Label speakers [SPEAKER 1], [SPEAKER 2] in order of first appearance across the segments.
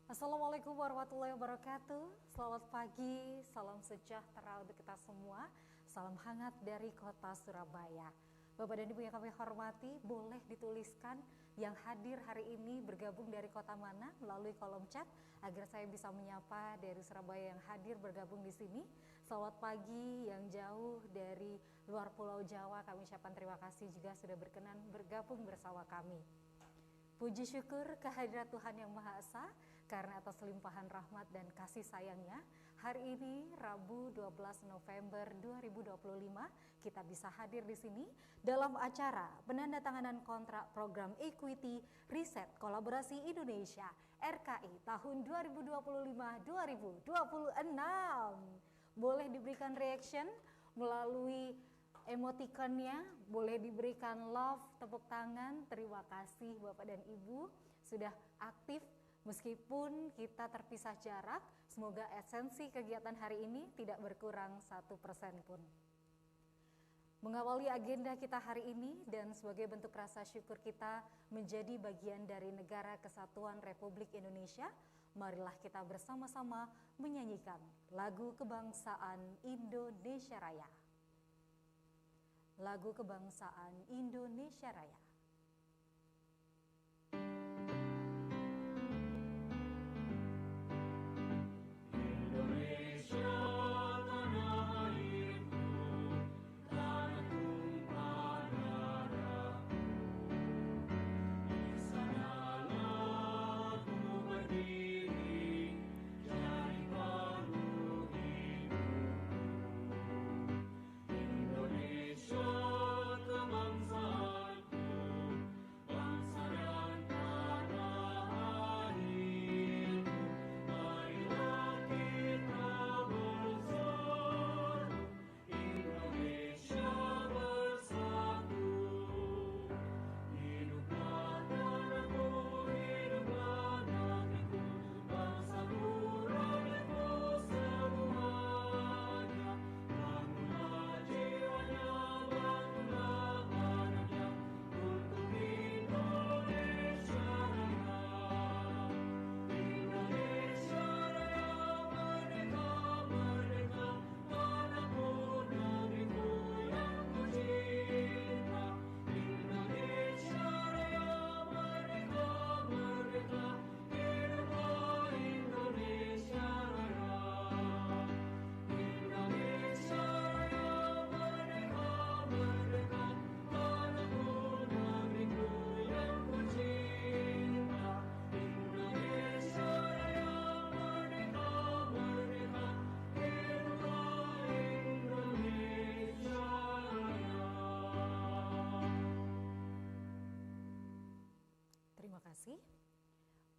[SPEAKER 1] Assalamualaikum warahmatullahi wabarakatuh. Selamat pagi, salam sejahtera untuk kita semua. Salam hangat dari kota Surabaya. Bapak dan Ibu yang kami hormati, boleh dituliskan yang hadir hari ini bergabung dari kota mana melalui kolom chat agar saya bisa menyapa dari Surabaya yang hadir bergabung di sini. Selamat pagi yang jauh dari luar Pulau Jawa, kami ucapkan terima kasih juga sudah berkenan bergabung bersama kami. Puji syukur kehadirat Tuhan Yang Maha Esa karena atas limpahan rahmat dan kasih sayangnya, hari ini Rabu 12 November 2025 kita bisa hadir di sini dalam acara penandatanganan kontrak program Equity Riset Kolaborasi Indonesia RKI tahun 2025-2026. Boleh diberikan reaction melalui emotikonnya, boleh diberikan love, tepuk tangan. Terima kasih Bapak dan Ibu sudah aktif meskipun kita terpisah jarak. Semoga esensi kegiatan hari ini tidak berkurang 1% pun. Mengawali agenda kita hari ini dan sebagai bentuk rasa syukur kita menjadi bagian dari Negara Kesatuan Republik Indonesia, marilah kita bersama-sama menyanyikan lagu kebangsaan Indonesia Raya. Lagu kebangsaan Indonesia Raya.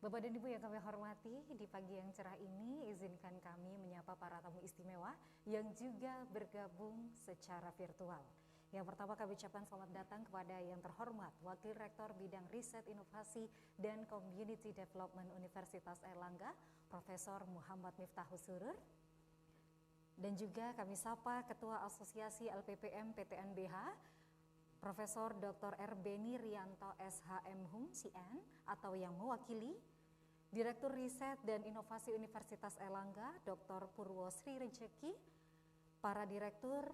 [SPEAKER 1] Bapak dan Ibu yang kami hormati, di pagi yang cerah ini izinkan kami menyapa para tamu istimewa yang juga bergabung secara virtual. Yang pertama kami ucapkan selamat datang kepada yang terhormat Wakil Rektor Bidang Riset Inovasi dan Community Development Universitas Airlangga, Profesor Muhammad Miftahus Surur. Dan juga kami sapa Ketua Asosiasi LPPM PTNBH, Profesor Dr. R. Beni Rianto SHM Hum CN atau yang mewakili Direktur Riset dan Inovasi Universitas Airlangga Dr. Purwo Sri Rejeki, para Direktur,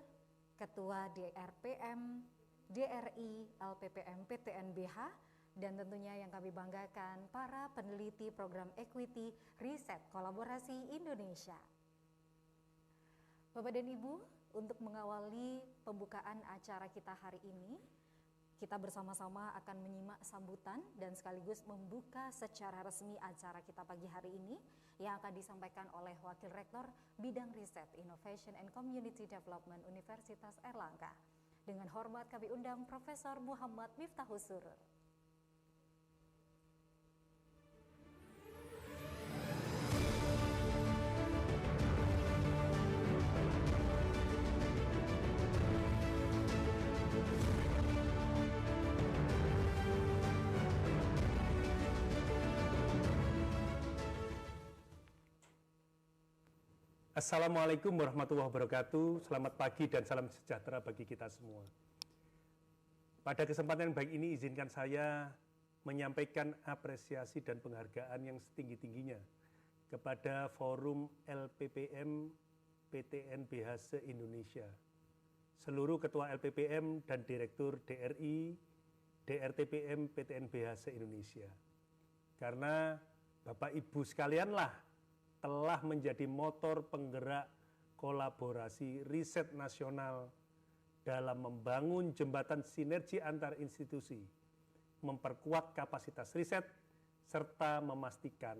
[SPEAKER 1] Ketua DRPM, DRI, LPPM PTNBH, dan tentunya yang kami banggakan para peneliti program Equity Riset Kolaborasi Indonesia. Bapak dan Ibu, untuk mengawali pembukaan acara kita hari ini, kita bersama-sama akan menyimak sambutan dan sekaligus membuka secara resmi acara kita pagi hari ini yang akan disampaikan oleh Wakil Rektor Bidang Riset, Innovation and Community Development Universitas Airlangga. Dengan hormat kami undang Profesor Muhammad Miftahus Surur.
[SPEAKER 2] Assalamualaikum warahmatullahi wabarakatuh. Selamat pagi dan salam sejahtera bagi kita semua. Pada kesempatan yang baik ini izinkan saya menyampaikan apresiasi dan penghargaan yang setinggi-tingginya kepada Forum LPPM PTNBH se-Indonesia, seluruh Ketua LPPM dan Direktur DRI, DRTPM PTNBH se-Indonesia. Karena Bapak Ibu sekalianlah telah menjadi motor penggerak kolaborasi riset nasional dalam membangun jembatan sinergi antar institusi, memperkuat kapasitas riset, serta memastikan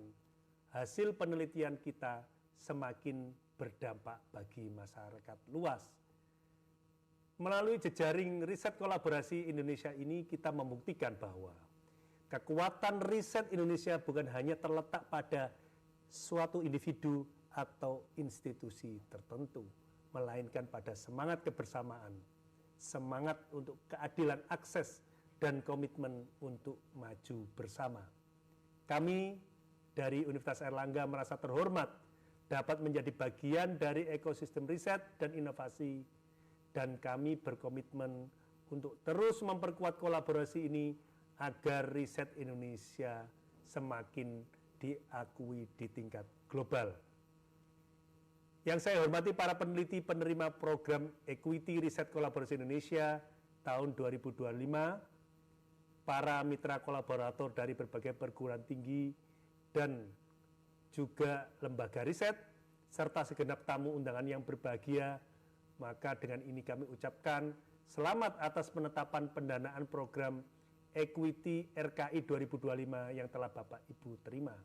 [SPEAKER 2] hasil penelitian kita semakin berdampak bagi masyarakat luas. Melalui jejaring riset kolaborasi Indonesia ini, kita membuktikan bahwa kekuatan riset Indonesia bukan hanya terletak pada suatu individu atau institusi tertentu, melainkan pada semangat kebersamaan, semangat untuk keadilan akses, dan komitmen untuk maju bersama. Kami dari Universitas Airlangga merasa terhormat dapat menjadi bagian dari ekosistem riset dan inovasi, dan kami berkomitmen untuk terus memperkuat kolaborasi ini agar riset Indonesia semakin diakui di tingkat global. Yang saya hormati para peneliti penerima program Equity Riset Kolaborasi Indonesia tahun 2025, para mitra kolaborator dari berbagai perguruan tinggi dan juga lembaga riset, serta segenap tamu undangan yang berbahagia, maka dengan ini kami ucapkan selamat atas penetapan pendanaan program Equity RKI 2025 yang telah Bapak Ibu terima.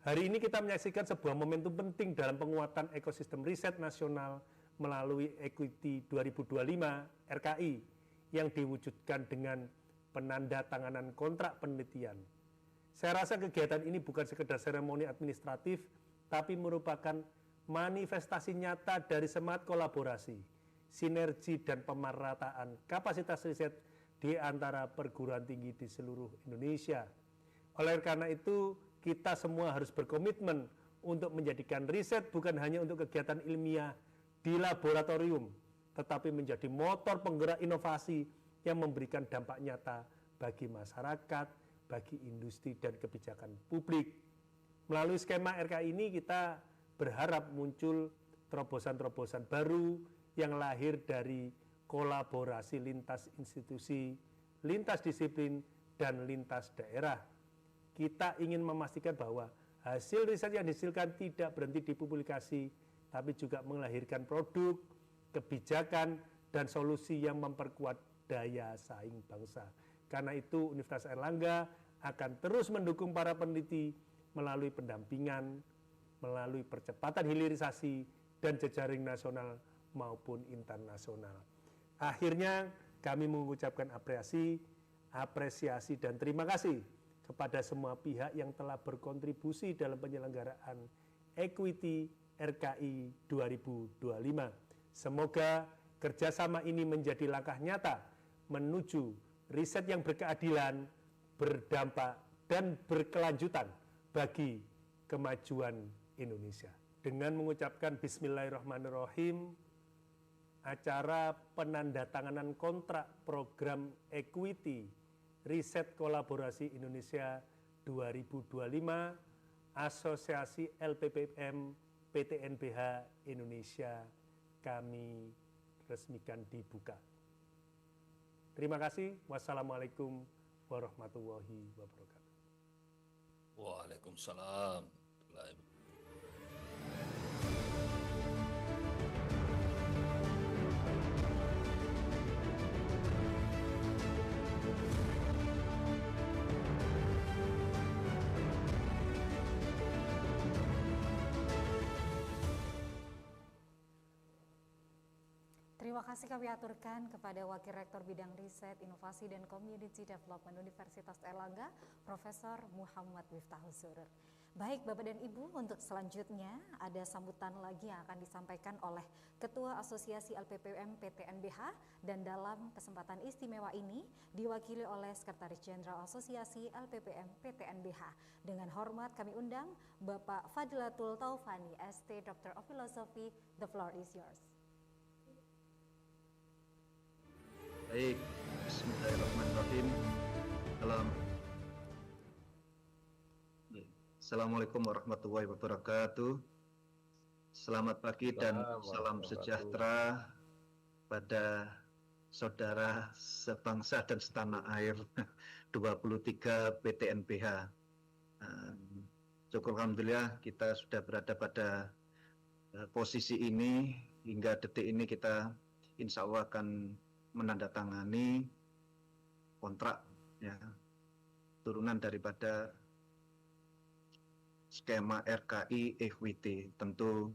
[SPEAKER 2] Hari ini kita menyaksikan sebuah momentum penting dalam penguatan ekosistem riset nasional melalui Equity 2025 RKI yang diwujudkan dengan penandatanganan kontrak penelitian. Saya rasa kegiatan ini bukan sekedar seremoni administratif, tapi merupakan manifestasi nyata dari semangat kolaborasi, sinergi, dan pemerataan kapasitas riset di antara perguruan tinggi di seluruh Indonesia. Oleh karena itu, kita semua harus berkomitmen untuk menjadikan riset bukan hanya untuk kegiatan ilmiah di laboratorium, tetapi menjadi motor penggerak inovasi yang memberikan dampak nyata bagi masyarakat, bagi industri, dan kebijakan publik. Melalui skema RKI ini kita berharap muncul terobosan-terobosan baru yang lahir dari kolaborasi lintas institusi, lintas disiplin, dan lintas daerah. Kita ingin memastikan bahwa hasil riset yang dihasilkan tidak berhenti di publikasi, tapi juga melahirkan produk, kebijakan, dan solusi yang memperkuat daya saing bangsa. Karena itu Universitas Airlangga akan terus mendukung para peneliti melalui pendampingan, melalui percepatan hilirisasi, dan jejaring nasional maupun internasional. Akhirnya kami mengucapkan apresiasi dan terima kasih kepada semua pihak yang telah berkontribusi dalam penyelenggaraan Equity RKI 2025. Semoga kerjasama ini menjadi langkah nyata menuju riset yang berkeadilan, berdampak, dan berkelanjutan bagi kemajuan Indonesia. Dengan mengucapkan Bismillahirrahmanirrahim, acara penandatanganan kontrak program Equity Riset Kolaborasi Indonesia 2025 Asosiasi LPPM PTNBH Indonesia kami resmikan dibuka. Terima kasih. Wassalamualaikum warahmatullahi wabarakatuh.
[SPEAKER 3] Waalaikumsalam.
[SPEAKER 1] Terima kasih kami aturkan kepada Wakil Rektor Bidang Riset, Inovasi, dan Community Development Universitas Airlangga, Profesor Muhammad Miftahul Surur. Baik Bapak dan Ibu, untuk selanjutnya ada sambutan lagi yang akan disampaikan oleh Ketua Asosiasi LPPM PTNBH, dan dalam kesempatan istimewa ini diwakili oleh Sekretaris Jenderal Asosiasi LPPM PTNBH. Dengan hormat kami undang Bapak Fadilatul Taufani, ST Doctor of Philosophy. The floor is yours.
[SPEAKER 4] Baik, bismillahirrahmanirrahim.
[SPEAKER 3] Assalamualaikum warahmatullahi wabarakatuh. Selamat pagi dan salam sejahtera pada saudara sebangsa dan setanah air 23 PTNBH. Syukur alhamdulillah kita sudah berada pada posisi ini hingga detik ini kita insya Allah akan menandatangani kontrak ya, turunan daripada skema RKI Equity. Tentu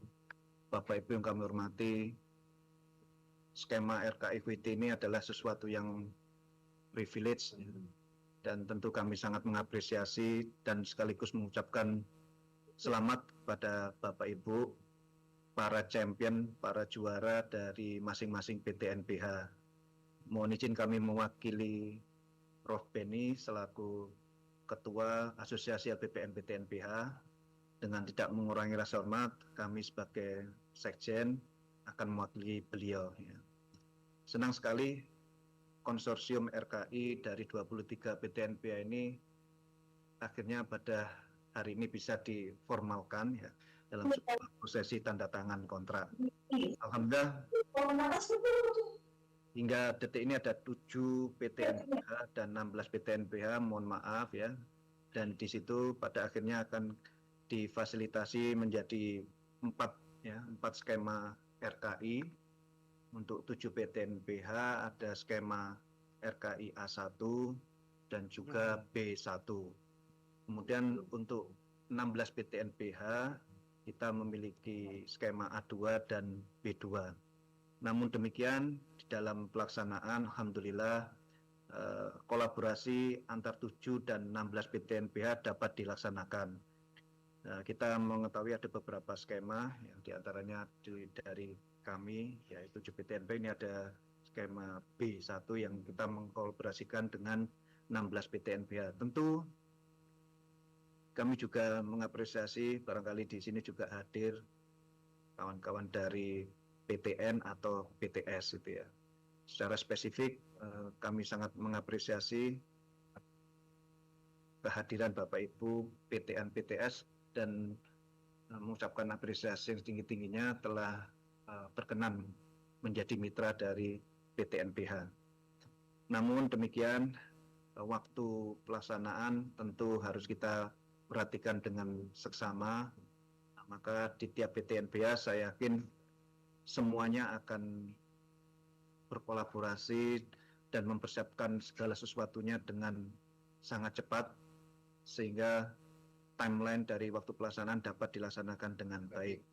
[SPEAKER 3] Bapak Ibu yang kami hormati, skema RKI Equity ini adalah sesuatu yang privilege dan tentu kami sangat mengapresiasi dan sekaligus mengucapkan selamat kepada Bapak Ibu, para champion, para juara dari masing-masing PTNBH. Mohon izin kami mewakili Prof. Beni selaku Ketua Asosiasi LPPM PTNBH. Dengan tidak mengurangi rasa hormat, kami sebagai Sekjen akan mewakili beliau. Senang sekali konsorsium RKI dari 23 PTNBH ini akhirnya pada hari ini bisa diformalkan ya, dalam sebuah prosesi tanda tangan kontrak. Alhamdulillah hingga detik ini ada 7 PTNBH dan 16 PTNBH, mohon maaf ya, dan di situ pada akhirnya akan difasilitasi menjadi 4 skema RKI. Untuk 7 PTNBH ada skema RKI A1 dan juga B1. Kemudian untuk 16 PTNBH kita memiliki skema A2 dan B2. Namun demikian di dalam pelaksanaan alhamdulillah kolaborasi antar 7 dan 16 PTNBH dapat dilaksanakan. Kita mengetahui ada beberapa skema yang diantaranya dari kami yaitu PTNB ini ada skema B1 yang kita mengkolaborasikan dengan 16 PTNBH. Tentu kami juga mengapresiasi, barangkali di sini juga hadir kawan-kawan dari PTN atau PTS gitu ya. Secara spesifik kami sangat mengapresiasi kehadiran Bapak Ibu PTN PTS dan mengucapkan apresiasi yang setinggi-tingginya telah berkenan menjadi mitra dari PTNBH. Namun demikian waktu pelaksanaan tentu harus kita perhatikan dengan seksama. Maka di tiap PTNBH saya yakin semuanya akan berkolaborasi dan mempersiapkan segala sesuatunya dengan sangat cepat sehingga timeline dari waktu pelaksanaan dapat dilaksanakan dengan baik.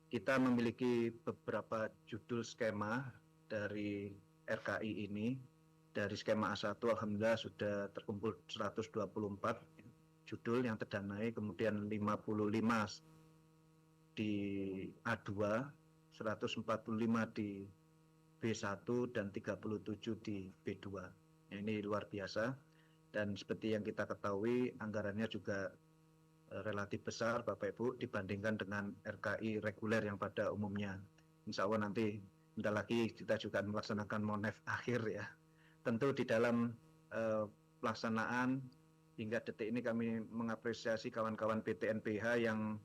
[SPEAKER 3] Kita memiliki beberapa judul skema dari RKI ini. Dari skema A1 alhamdulillah sudah terkumpul 124 judul yang terdanai, kemudian 55 di A2, 145 di B1 dan 37 di B2. Ini luar biasa dan seperti yang kita ketahui anggarannya juga relatif besar Bapak Ibu dibandingkan dengan RKI reguler yang pada umumnya. Insya Allah nanti bentar lagi kita juga melaksanakan Monef akhir ya. Tentu di dalam pelaksanaan hingga detik ini kami mengapresiasi kawan-kawan PTNBH yang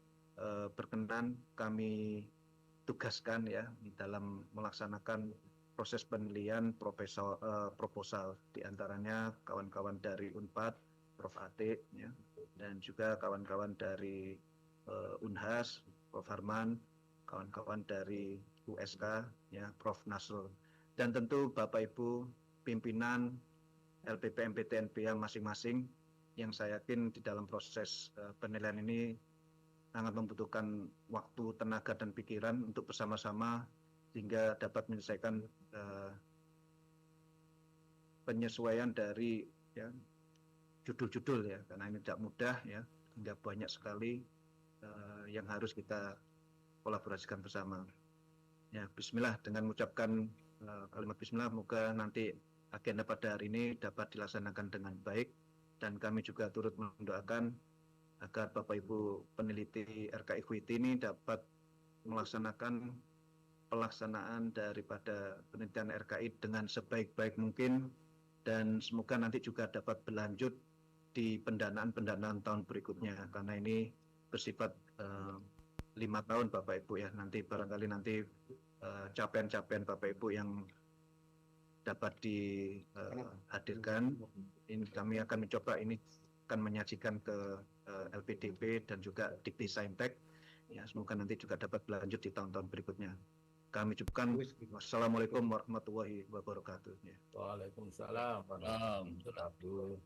[SPEAKER 3] berkenan kami tugaskan ya dalam melaksanakan proses penilaian proposal, diantaranya kawan-kawan dari Unpad, Prof. Atik ya, dan juga kawan-kawan dari Unhas, Prof. Harman, kawan-kawan dari USK ya, Prof. Nasrul, dan tentu Bapak Ibu pimpinan LPPM PTNBH masing-masing yang saya yakin di dalam proses penilaian ini sangat membutuhkan waktu, tenaga, dan pikiran untuk bersama-sama sehingga dapat menyelesaikan penyesuaian dari ya, judul-judul ya, karena ini tidak mudah ya, hingga banyak sekali yang harus kita kolaborasikan bersama. Ya, Bismillah, dengan mengucapkan kalimat Bismillah, moga nanti agenda pada hari ini dapat dilaksanakan dengan baik dan kami juga turut mendoakan agar Bapak Ibu peneliti RKI Equity ini dapat melaksanakan pelaksanaan daripada penelitian RKI dengan sebaik-baik mungkin dan semoga nanti juga dapat berlanjut di pendanaan tahun berikutnya, karena ini bersifat 5 tahun Bapak Ibu ya. Nanti barangkali nanti capaian-capaian Bapak Ibu yang dapat dihadirkan, ini kami akan mencoba ini akan menyajikan ke LPDP dan juga Dikti Saintek. Ya, semoga nanti juga dapat berlanjut di tahun-tahun berikutnya. Kami ucapkan wassalamualaikum warahmatullahi wabarakatuh. Ya.
[SPEAKER 4] Waalaikumsalam warahmatullahi wabarakatuh.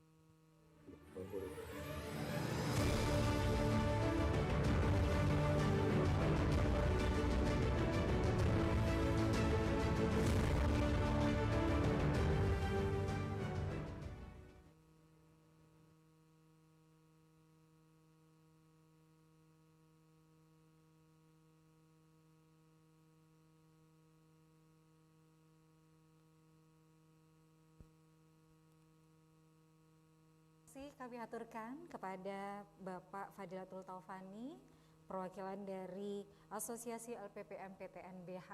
[SPEAKER 1] Kami aturkan kepada Bapak Fadilatul Taufani, perwakilan dari Asosiasi LPPM PTNBH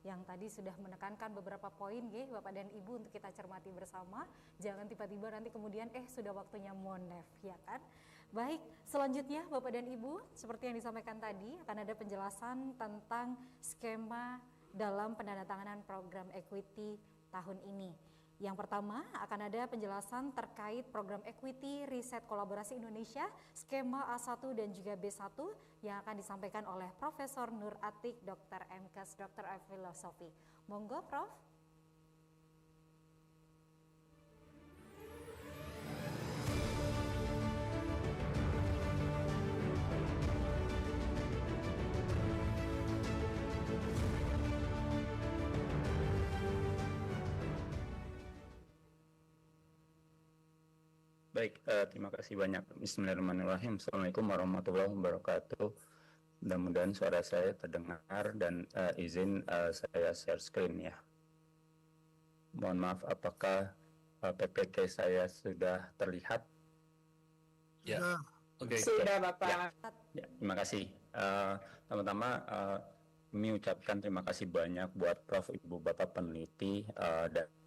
[SPEAKER 1] yang tadi sudah menekankan beberapa poin ya Bapak dan Ibu untuk kita cermati bersama. Jangan tiba-tiba nanti kemudian sudah waktunya monef, ya kan? Baik, selanjutnya Bapak dan Ibu, seperti yang disampaikan tadi akan ada penjelasan tentang skema dalam penandatanganan program equity tahun ini. Yang pertama akan ada penjelasan terkait program Equity Riset Kolaborasi Indonesia skema A1 dan juga B1 yang akan disampaikan oleh Profesor Nur Atik, Dr. MKes, Dr. Filosofi. Monggo Prof.
[SPEAKER 5] Baik, terima kasih banyak. Bismillahirrahmanirrahim. Assalamualaikum warahmatullahi wabarakatuh. Mudah-mudahan suara saya terdengar dan izin saya share screen ya. Mohon maaf, apakah PPT saya sudah terlihat?
[SPEAKER 4] Ya, oke.
[SPEAKER 6] Sudah Bapak.
[SPEAKER 5] Ya, terima kasih. Pertama-tama kami ucapkan terima kasih banyak buat Prof, Ibu, Bapak peneliti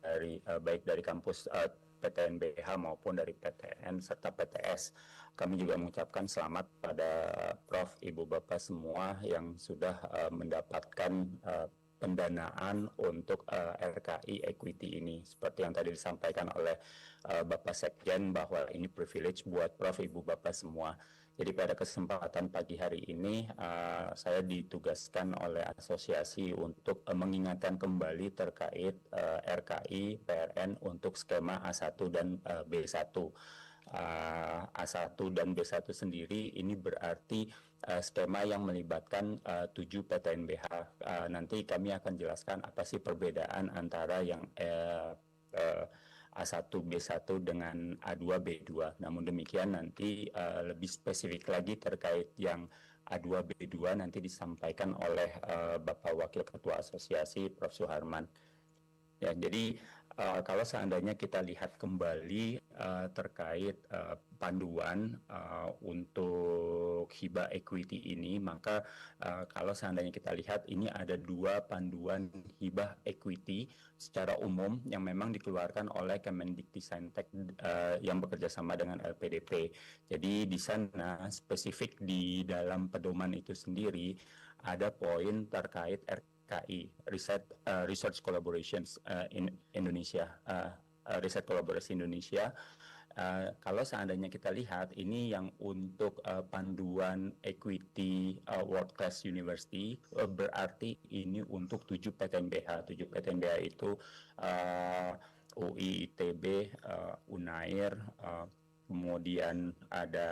[SPEAKER 5] dari baik dari kampus PTNBH maupun dari PTN serta PTS. Kami juga mengucapkan selamat pada Prof, Ibu, Bapak semua yang sudah mendapatkan pendanaan untuk RKI Equity ini. Seperti yang tadi disampaikan oleh Bapak Sekjen bahwa ini privilege buat Prof, Ibu, Bapak semua. Jadi pada kesempatan pagi hari ini saya ditugaskan oleh asosiasi untuk mengingatkan kembali terkait RKI PRN untuk skema A1 dan B1. A1 dan B1 sendiri ini berarti skema yang melibatkan 7 PTNBH. Nanti kami akan jelaskan apa sih perbedaan antara yang A1 B1 dengan A2 B2. Namun demikian nanti lebih spesifik lagi terkait yang A2 B2 nanti disampaikan oleh Bapak Wakil Ketua Asosiasi Prof Suharman. Ya, jadi kalau seandainya kita lihat kembali terkait panduan untuk hibah equity ini, maka kalau seandainya kita lihat ini ada 2 panduan hibah equity secara umum yang memang dikeluarkan oleh Kemendikbudristek yang bekerja sama dengan LPDP. Jadi di sana spesifik di dalam pedoman itu sendiri ada poin terkait RKI, Research Collaborations in Indonesia, Riset Kolaborasi Indonesia. Kalau seandainya kita lihat ini yang untuk panduan equity world class university, berarti ini untuk 7 PTNBH. 7 PTNBH itu UI, ITB, Unair, kemudian ada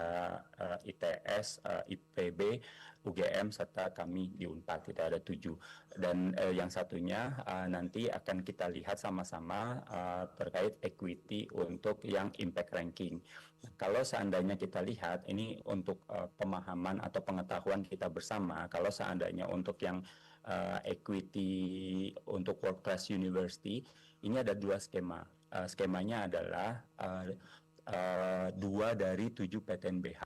[SPEAKER 5] ITS, IPB, UGM, serta kami di Unpad, kita ada 7. Dan yang satunya nanti akan kita lihat sama-sama terkait equity untuk yang impact ranking. Kalau seandainya kita lihat, ini untuk pemahaman atau pengetahuan kita bersama, kalau seandainya untuk yang equity untuk world class university, ini ada 2 skema. Skemanya adalah 2 dari 7 PTNBH,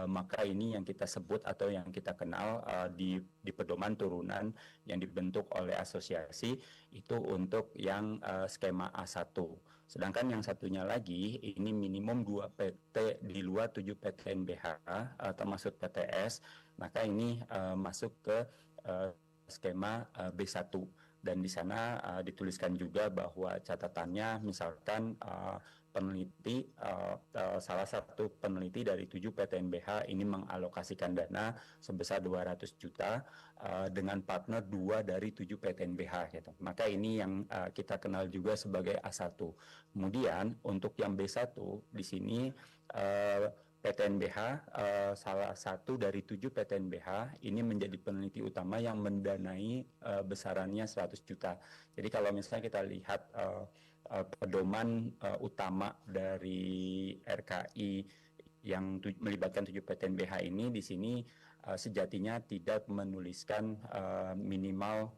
[SPEAKER 5] maka ini yang kita sebut atau yang kita kenal di pedoman turunan yang dibentuk oleh asosiasi itu untuk yang skema A1. Sedangkan yang satunya lagi ini minimum 2 PT di luar 7 PTNBH termasuk PTS, maka ini masuk ke skema B1. Dan di sana dituliskan juga bahwa catatannya misalkan peneliti salah satu peneliti dari 7 PTNBH ini mengalokasikan dana sebesar 200 juta dengan partner 2 dari 7 PTNBH gitu. Maka ini yang kita kenal juga sebagai A1. Kemudian untuk yang B1 di sini PTNBH salah satu dari 7 PTNBH ini menjadi peneliti utama yang mendanai besarannya 100 juta. Jadi kalau misalnya kita lihat pedoman utama dari RKI yang melibatkan 7 PTNBH ini di sini sejatinya tidak menuliskan minimal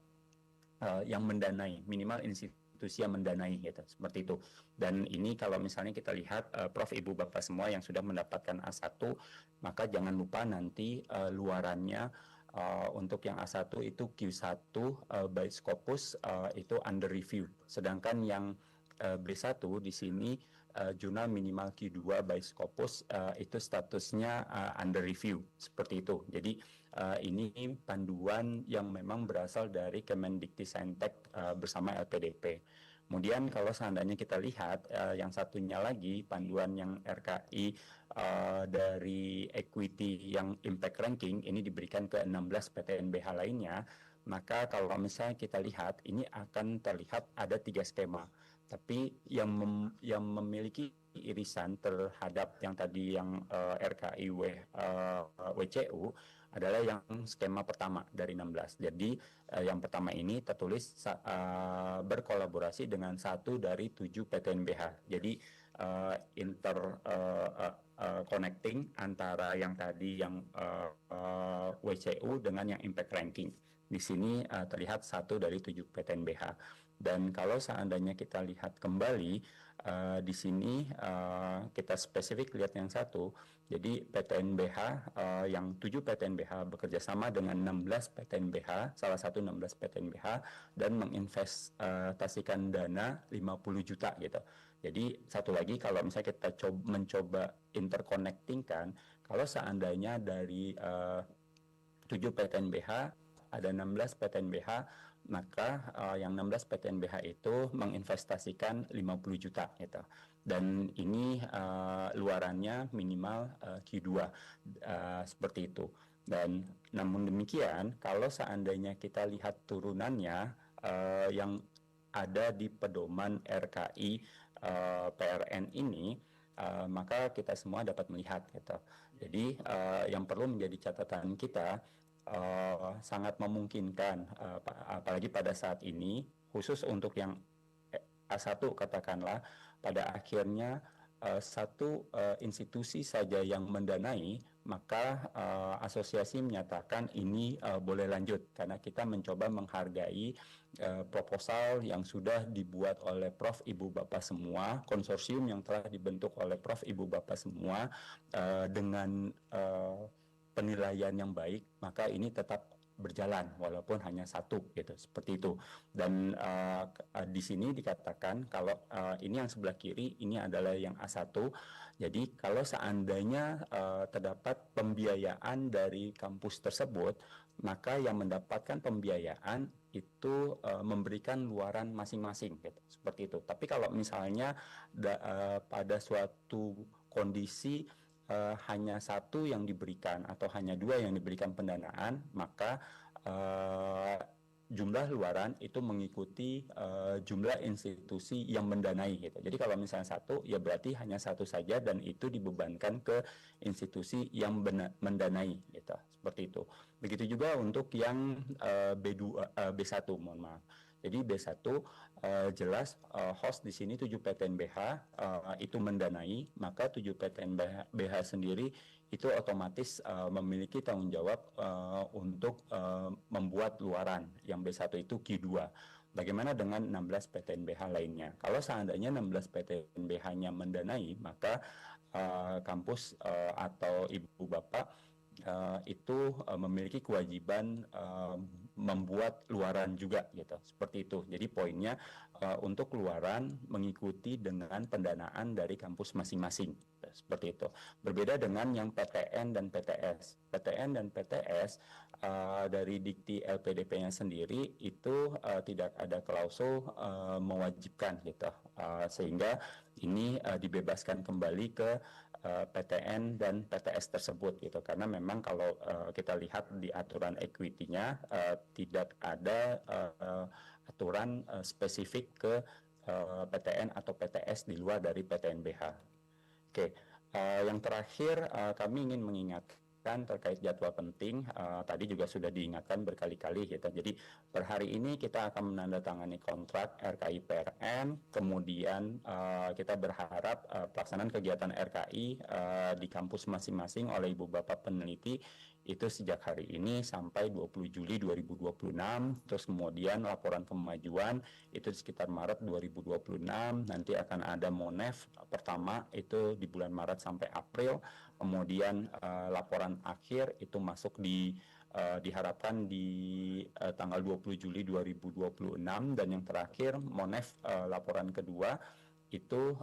[SPEAKER 5] yang mendanai, minimal institusi yang mendanai gitu, seperti itu. Dan ini kalau misalnya kita lihat Prof, Ibu, Bapak semua yang sudah mendapatkan A1, maka jangan lupa nanti luarannya untuk yang A1 itu Q1 by Scopus itu under review. Sedangkan yang B1 di sini jurnal minimal Q2 by Scopus itu statusnya under review, seperti itu. Jadi ini panduan yang memang berasal dari Kemendikti-Saintek bersama LPDP. Kemudian kalau seandainya kita lihat yang satunya lagi panduan yang RKI dari equity yang impact ranking ini diberikan ke 16 PTNBH lainnya, maka kalau misalnya kita lihat ini akan terlihat ada 3 skema. Tapi yang memiliki irisan terhadap yang tadi yang RKI WCU adalah yang skema pertama dari 16. Jadi yang pertama ini tertulis berkolaborasi dengan 1 dari 7 PTNBH. Jadi connecting antara yang tadi yang WCU dengan yang impact ranking. Di sini terlihat 1 dari 7 PTNBH. Dan kalau seandainya kita lihat kembali di sini kita spesifik lihat yang 1, jadi PTNBH yang 7 PTNBH bekerja sama dengan 16 PTNBH, salah satu 16 PTNBH dan menginvestasikan dana 50 juta gitu. Jadi satu lagi kalau misalnya kita mencoba interconnectingkan, kalau seandainya dari 7 PTNBH ada 16 PTNBH, maka yang 16 PTNBH itu menginvestasikan 50 juta gitu. Dan ini luarannya minimal Q2 seperti itu. Dan namun demikian kalau seandainya kita lihat turunannya yang ada di pedoman RKI PRN ini, maka kita semua dapat melihat gitu. Jadi yang perlu menjadi catatan kita sangat memungkinkan apalagi pada saat ini khusus untuk yang A1 katakanlah pada akhirnya satu institusi saja yang mendanai, maka asosiasi menyatakan ini boleh lanjut karena kita mencoba menghargai proposal yang sudah dibuat oleh Prof, Ibu, Bapak semua, konsorsium yang telah dibentuk oleh Prof, Ibu, Bapak semua dengan penilaian yang baik, maka ini tetap berjalan walaupun hanya 1 gitu, seperti itu. Dan di sini dikatakan kalau ini yang sebelah kiri ini adalah yang A1. Jadi kalau seandainya terdapat pembiayaan dari kampus tersebut, maka yang mendapatkan pembiayaan itu memberikan luaran masing-masing gitu, seperti itu. Tapi kalau misalnya pada suatu kondisi hanya 1 yang diberikan atau hanya 2 yang diberikan pendanaan, maka jumlah luaran itu mengikuti jumlah institusi yang mendanai gitu. Jadi kalau misalnya 1 ya berarti hanya 1 saja dan itu dibebankan ke institusi yang mendanai gitu. Seperti itu. Begitu juga untuk yang B1, mohon maaf. Jadi B1 jelas host di sini 7 PTNBH itu mendanai, maka 7 PTNBH sendiri itu otomatis memiliki tanggung jawab untuk membuat luaran. Yang B1 itu Q2. bagaimana dengan 16 PTNBH lainnya? Kalau seandainya 16 PTNBH-nya mendanai, maka kampus atau ibu bapak itu memiliki kewajiban membuat luaran juga gitu, seperti itu. Jadi poinnya untuk luaran mengikuti dengan pendanaan dari kampus masing-masing, seperti itu. Berbeda dengan yang PTN dan PTS. PTN dan PTS dari dikti LPDP-nya sendiri itu tidak ada klausul mewajibkan gitu, sehingga ini dibebaskan kembali ke PTN dan PTS tersebut gitu, karena memang kalau kita lihat di aturan equity-nya tidak ada aturan spesifik ke PTN atau PTS di luar dari PTNBH. Oke, yang terakhir kami ingin mengingatkan terkait jadwal penting, tadi juga sudah diingatkan berkali-kali gitu. Jadi per hari ini kita akan menandatangani kontrak RKI PRN, kemudian kita berharap pelaksanaan kegiatan RKI di kampus masing-masing oleh ibu bapak peneliti itu sejak hari ini sampai 20 Juli 2026, terus kemudian laporan kemajuan itu sekitar Maret 2026, nanti akan ada MONEF pertama itu di bulan Maret sampai April, kemudian laporan akhir itu masuk diharapkan di tanggal 20 Juli 2026, dan yang terakhir MONEF laporan kedua itu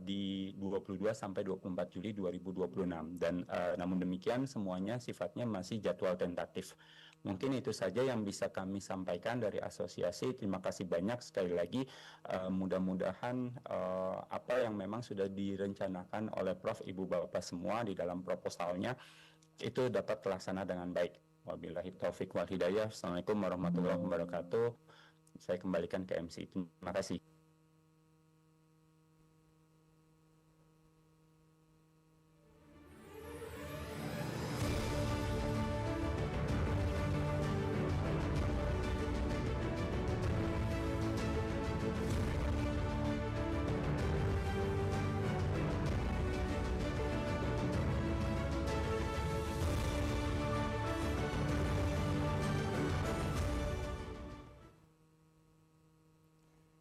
[SPEAKER 5] di 22 sampai 24 Juli 2026, dan namun demikian semuanya sifatnya masih jadwal tentatif. Mungkin itu saja yang bisa kami sampaikan dari asosiasi. Terima kasih banyak sekali lagi. Mudah-mudahan apa yang memang sudah direncanakan oleh Prof, Ibu Bapak semua di dalam proposalnya itu dapat terlaksana dengan baik. Wabillahi taufik wal hidayah. Assalamualaikum warahmatullahi wabarakatuh. Saya kembalikan ke MC. Terima kasih.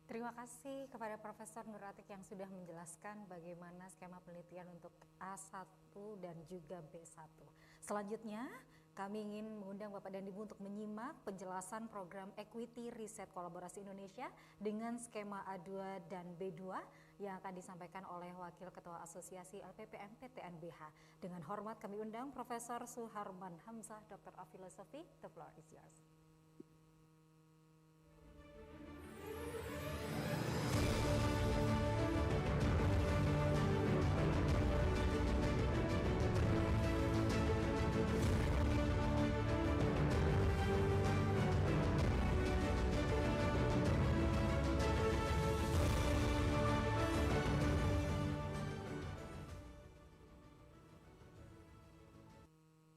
[SPEAKER 1] Terima kasih kepada Profesor Nur Atiq yang sudah menjelaskan bagaimana skema penelitian untuk A1 dan juga B1. Selanjutnya, kami ingin mengundang Bapak dan Ibu untuk menyimak penjelasan program Equity Riset Kolaborasi Indonesia dengan skema A2 dan B2 yang akan disampaikan oleh Wakil Ketua Asosiasi LPPM PTNBH. Dengan hormat kami undang Profesor Suharman Hamzah, Dr. of Philosophy. The floor is yours.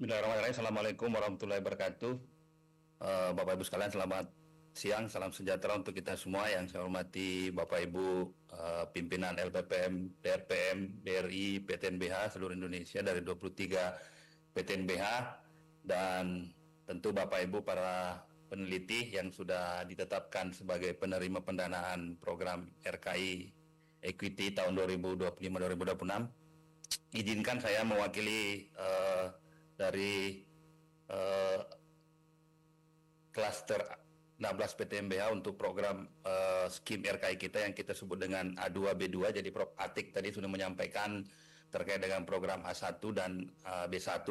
[SPEAKER 4] Bismillahirrahmanirrahim. Assalamualaikum warahmatullahi wabarakatuh. Bapak Ibu sekalian, selamat siang, salam sejahtera untuk kita semua. Yang saya hormati Bapak Ibu pimpinan LPPM, DRPM, DRI, PTNBH seluruh Indonesia dari 23 PTNBH, dan tentu Bapak Ibu para peneliti yang sudah ditetapkan sebagai penerima pendanaan program RKI Equity tahun 2025-2026. Izinkan saya mewakili dari klaster 16 PTNBH untuk program skim RKI kita yang kita sebut dengan A2 B2. Jadi Prof Atiq tadi sudah menyampaikan terkait dengan program A1 dan B1.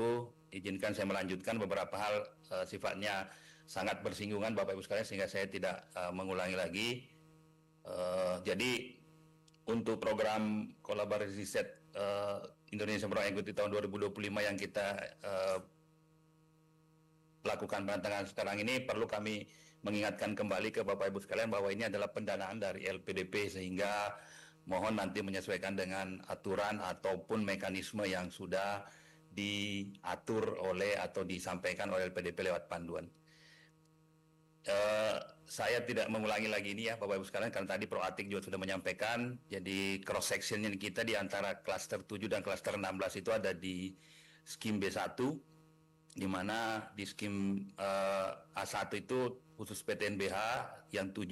[SPEAKER 4] Izinkan saya melanjutkan beberapa hal sifatnya sangat bersinggungan Bapak Ibu sekalian sehingga saya tidak mengulangi lagi. Jadi untuk program kolaborasi riset Indonesia Program Equity tahun 2025 yang kita lakukan penandatangan sekarang ini, perlu kami mengingatkan kembali ke Bapak Ibu sekalian bahwa ini adalah pendanaan dari LPDP, sehingga mohon nanti menyesuaikan dengan aturan ataupun mekanisme yang sudah diatur oleh atau disampaikan oleh LPDP lewat panduan. Saya tidak mengulangi lagi ini ya Bapak Ibu sekalian, karena tadi Prof Atiq juga sudah menyampaikan. Jadi cross sectionnya kita di antara klaster 7 dan klaster 16 itu ada di skim B1, di mana di skim A1 itu khusus PTNBH yang 7,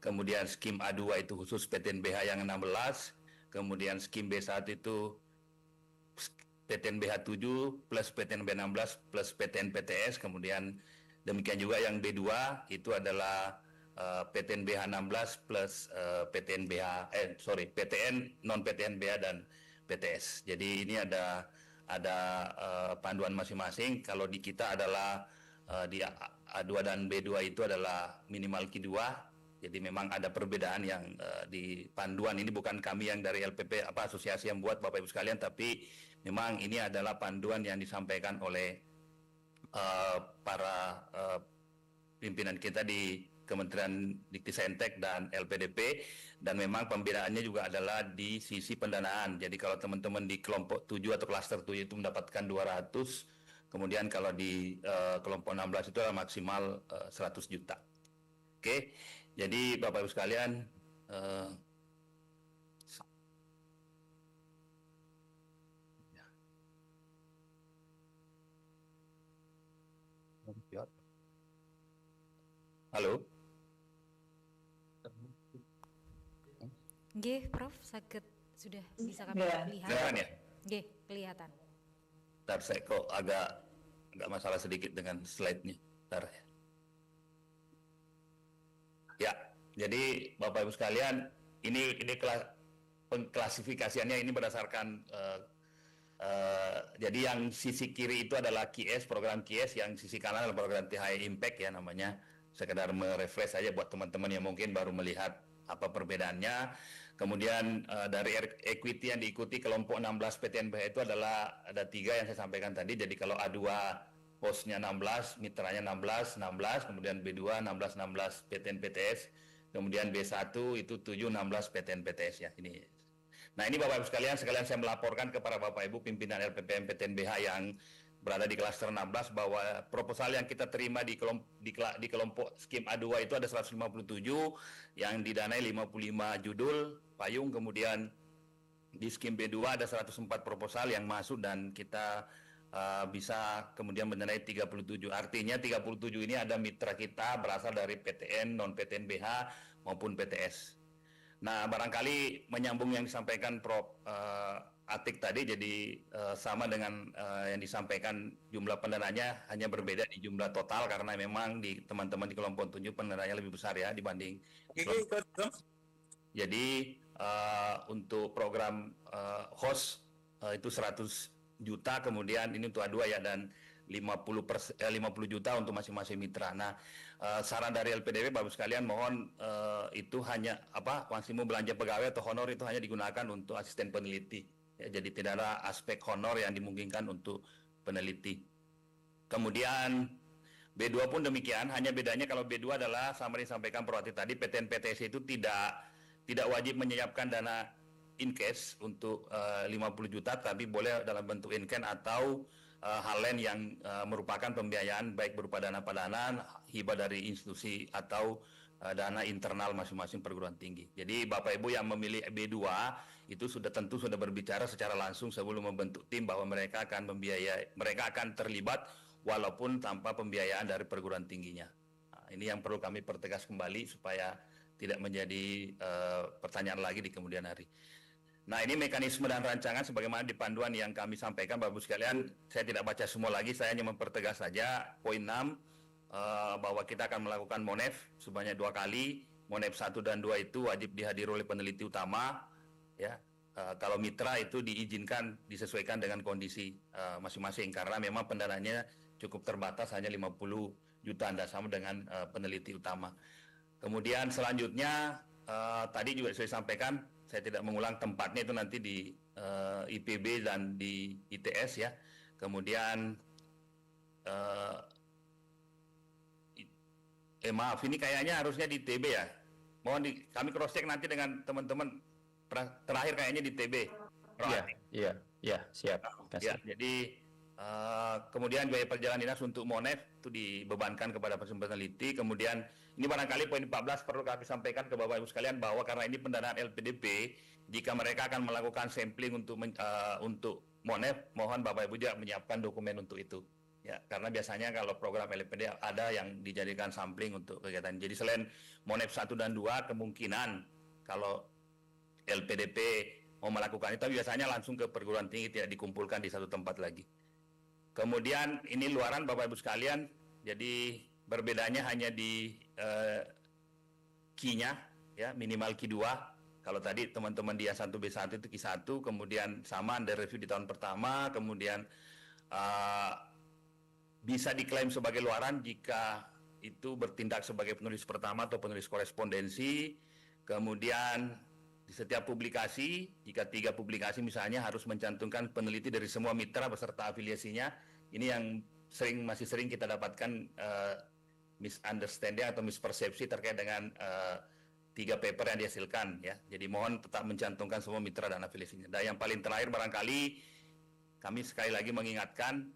[SPEAKER 4] kemudian skim A2 itu khusus PTNBH yang 16, kemudian skim B1 itu PTNBH 7 plus PTNB 16 plus PTN PTS, kemudian demikian juga yang B2 itu adalah PTNBH 16 plus PTN non PTNBH dan PTS. Jadi ini ada panduan masing-masing. Kalau di kita adalah di A2 dan B2 itu adalah minimal Q2. Jadi memang ada perbedaan yang di panduan ini, bukan kami yang dari LPP asosiasi yang buat Bapak Ibu sekalian, tapi memang ini adalah panduan yang disampaikan oleh para pimpinan kita di Kementerian Diktisaintek dan LPDP, dan memang pembedaannya juga adalah di sisi pendanaan. Jadi kalau teman-teman di kelompok 7 atau klaster 7 itu mendapatkan 200, kemudian kalau di kelompok 16 itu adalah maksimal 100 juta. Oke, jadi Bapak Ibu sekalian, halo.
[SPEAKER 1] Nggih, Prof, saged sudah bisa kami lihat.
[SPEAKER 4] Kelihatan ya?
[SPEAKER 1] Nggih, kelihatan.
[SPEAKER 4] Ntar saya kok agak masalah sedikit dengan slide-nya. Ntar ya. Ya, jadi Bapak Ibu sekalian, ini pengklasifikasiannya ini berdasarkan jadi yang sisi kiri itu adalah QS, program QS, yang sisi kanan adalah program THI Impact ya namanya. Sekedar merefresh saja buat teman-teman yang mungkin baru melihat apa perbedaannya. Kemudian dari equity yang diikuti kelompok 16 PTNBH itu adalah ada 3 yang saya sampaikan tadi. Jadi kalau A2 hostnya 16, mitranya 16, kemudian B2 16 PTN PTS, kemudian B1 itu 7 16 PTN PTS ya ini. Nah ini Bapak Ibu sekalian saya melaporkan kepada Bapak Ibu pimpinan LPPM PTNBH yang berada di klaster 16 bahwa proposal yang kita terima di kelompok skim A2 itu ada 157 yang didanai 55 judul payung, kemudian di skim B2 ada 104 proposal yang masuk dan kita bisa kemudian mendanai 37. Artinya 37 ini ada mitra kita berasal dari PTN, non PTNBH maupun PTS. Nah, barangkali menyambung yang disampaikan Prof. Atik tadi, jadi sama dengan yang disampaikan jumlah pendananya hanya berbeda di jumlah total karena memang di teman-teman di kelompok 7 pendananya lebih besar ya dibanding. Jadi untuk program host itu 100 juta, kemudian ini untuk A2 ya, dan 50 juta untuk masing-masing mitra. Nah, saran dari LPDP Bapak sekalian mohon itu hanya maksimum belanja pegawai atau honor itu hanya digunakan untuk asisten peneliti. Ya, jadi tidak ada aspek honor yang dimungkinkan untuk peneliti. Kemudian B2 pun demikian, hanya bedanya kalau B2 adalah sama disampaikan Prof. tadi, PTN PTS itu tidak wajib menyiapkan dana in cash untuk 50 juta, tapi boleh dalam bentuk in kind atau hal lain yang merupakan pembiayaan baik berupa dana padanan, hibah dari institusi atau dana internal masing-masing perguruan tinggi. Jadi Bapak Ibu yang memilih B2 itu sudah berbicara secara langsung sebelum membentuk tim bahwa mereka akan terlibat walaupun tanpa pembiayaan dari perguruan tingginya. Nah, ini yang perlu kami pertegas kembali supaya tidak menjadi pertanyaan lagi di kemudian hari. Nah, ini mekanisme dan rancangan sebagaimana di panduan yang kami sampaikan Bapak Ibu sekalian. Saya tidak baca semua lagi, saya hanya mempertegas saja poin 6 bahwa kita akan melakukan MONEF sebanyak 2 kali. MONEF 1 dan 2 itu wajib dihadiri oleh peneliti utama ya. Kalau mitra itu diizinkan disesuaikan dengan kondisi masing-masing karena memang pendananya cukup terbatas, hanya 50 juta Anda sama dengan peneliti utama. Kemudian selanjutnya tadi juga saya sampaikan, saya tidak mengulang tempatnya itu nanti di IPB dan di ITS ya. Kemudian maaf, ini kayaknya harusnya di TB ya. Mohon kami cross check nanti dengan teman-teman. Terakhir kayaknya di TB.
[SPEAKER 5] Iya, siap.
[SPEAKER 4] Ya, jadi kemudian biaya perjalanan dinas untuk MONEF itu dibebankan kepada peneliti. Kemudian ini barangkali poin 14 perlu kami sampaikan ke Bapak Ibu sekalian bahwa karena ini pendanaan LPDP, jika mereka akan melakukan sampling untuk MONEF, mohon Bapak Ibu juga menyiapkan dokumen untuk itu. ya, karena biasanya kalau program LPD ada yang dijadikan sampling untuk kegiatan. Jadi selain Monep 1 dan 2, kemungkinan kalau LPDP mau melakukan itu, tapi biasanya langsung ke perguruan tinggi, tidak dikumpulkan di satu tempat lagi. Kemudian ini luaran Bapak Ibu sekalian, jadi berbedanya hanya di Q-nya, ya, minimal Q2. Kalau tadi teman-teman di A1 B1 itu Q1, kemudian sama under review di tahun pertama, kemudian bisa diklaim sebagai luaran jika itu bertindak sebagai penulis pertama atau penulis korespondensi. Kemudian di setiap publikasi, jika 3 publikasi misalnya harus mencantumkan peneliti dari semua mitra beserta afiliasinya. Ini yang masih sering kita dapatkan misunderstanding atau mispersepsi terkait dengan 3 paper yang dihasilkan, ya. Jadi mohon tetap mencantumkan semua mitra dan afiliasinya. Dan yang paling terakhir barangkali kami sekali lagi mengingatkan,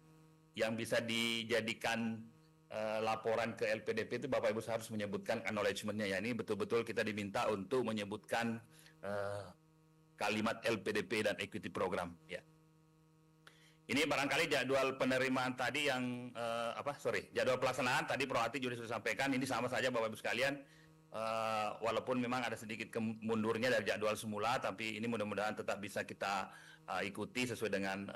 [SPEAKER 4] yang bisa dijadikan laporan ke LPDP itu Bapak Ibu harus menyebutkan acknowledgement-nya, ya. Ini betul-betul kita diminta untuk menyebutkan kalimat LPDP dan equity program, ya. Ini barangkali jadwal penerimaan tadi yang jadwal pelaksanaan tadi Prohati juga sudah sampaikan. Ini sama saja Bapak Ibu sekalian, walaupun memang ada sedikit mundurnya dari jadwal semula, tapi ini mudah-mudahan tetap bisa kita ikuti sesuai dengan